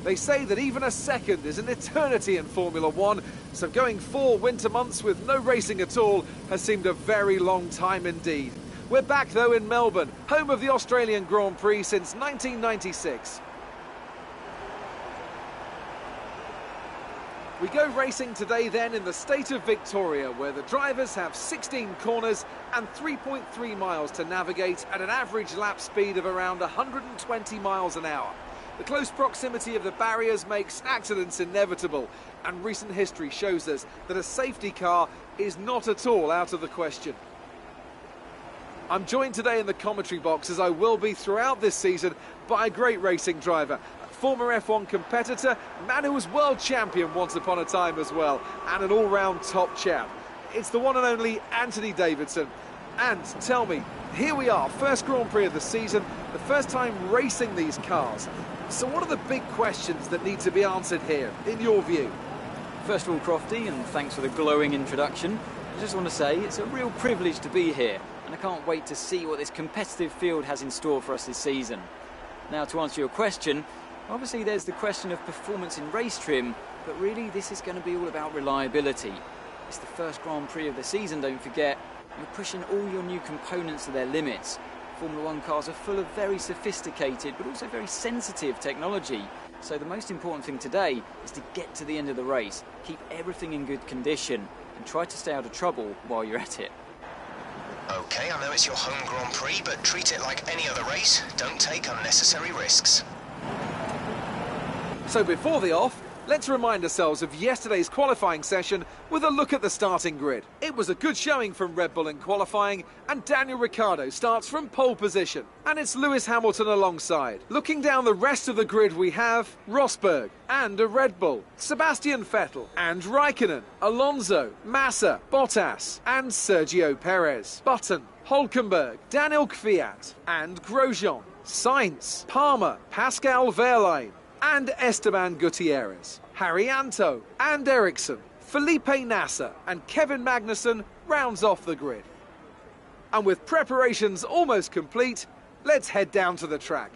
They say that even a second is an eternity in Formula One, so going 4 winter months with no racing at all has seemed a very long time indeed. We're back though in Melbourne, home of the Australian Grand Prix since 1996. We go racing today then in the state of Victoria, where the drivers have 16 corners and 3.3 miles to navigate at an average lap speed of around 120 miles an hour. The close proximity of the barriers makes accidents inevitable, and recent history shows us that a safety car is not at all out of the question. I'm joined today in the commentary box, as I will be throughout this season, by a great racing driver, former F1 competitor, man who was world champion once upon a time as well, and an all-round top chap. It's the one and only Anthony Davidson. And tell me, here we are, first Grand Prix of the season, the first time racing these cars. So what are the big questions that need to be answered here, in your view? First of all, Crofty, and thanks for the glowing introduction, I just want to say it's a real privilege to be here, and I can't wait to see what this competitive field has in store for us this season. Now, to answer your question, obviously there's the question of performance in race trim, but really this is going to be all about reliability. It's the first Grand Prix of the season, don't forget. You're pushing all your new components to their limits. Formula One cars are full of very sophisticated but also very sensitive technology. So the most important thing today is to get to the end of the race, keep everything in good condition and try to stay out of trouble while you're at it. Okay, I know it's your home Grand Prix, but treat it like any other race. Don't take unnecessary risks. So before the off, let's remind ourselves of yesterday's qualifying session with a look at the starting grid. It was a good showing from Red Bull in qualifying, and Daniel Ricciardo starts from pole position. And it's Lewis Hamilton alongside. Looking down the rest of the grid, we have Rosberg and a Red Bull, Sebastian Vettel and Raikkonen, Alonso, Massa, Bottas and Sergio Perez, Button, Hülkenberg, Daniel Kvyat and Grosjean, Sainz, Palmer, Pascal Wehrlein and Esteban Gutierrez, Haryanto and Ericsson, Felipe Nasser and Kevin Magnussen rounds off the grid. And with preparations almost complete, let's head down to the track.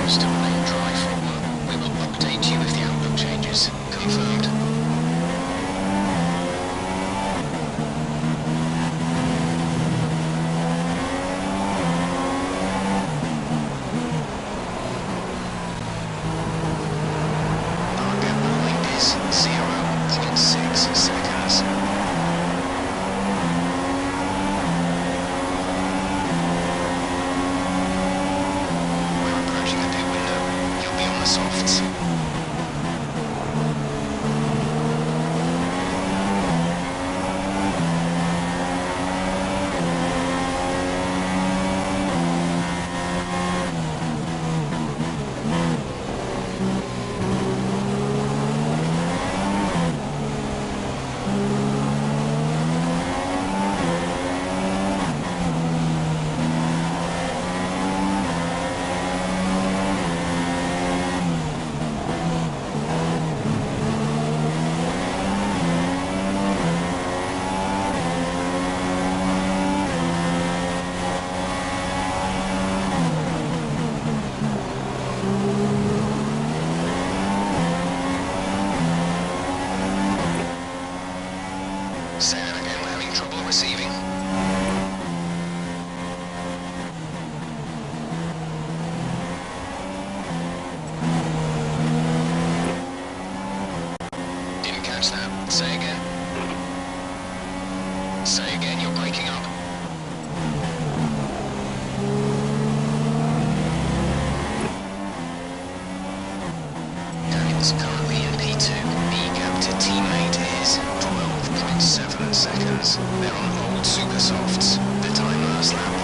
miles to remain dry for. We will update you if the outlook changes. Confirmed. Say that again, we're having trouble receiving. Didn't catch that. Say again. Say again, you're breaking up. Daniel's currently in P2. The gap to teammate is 12.7 seconds. They're on old super softs. The time last lap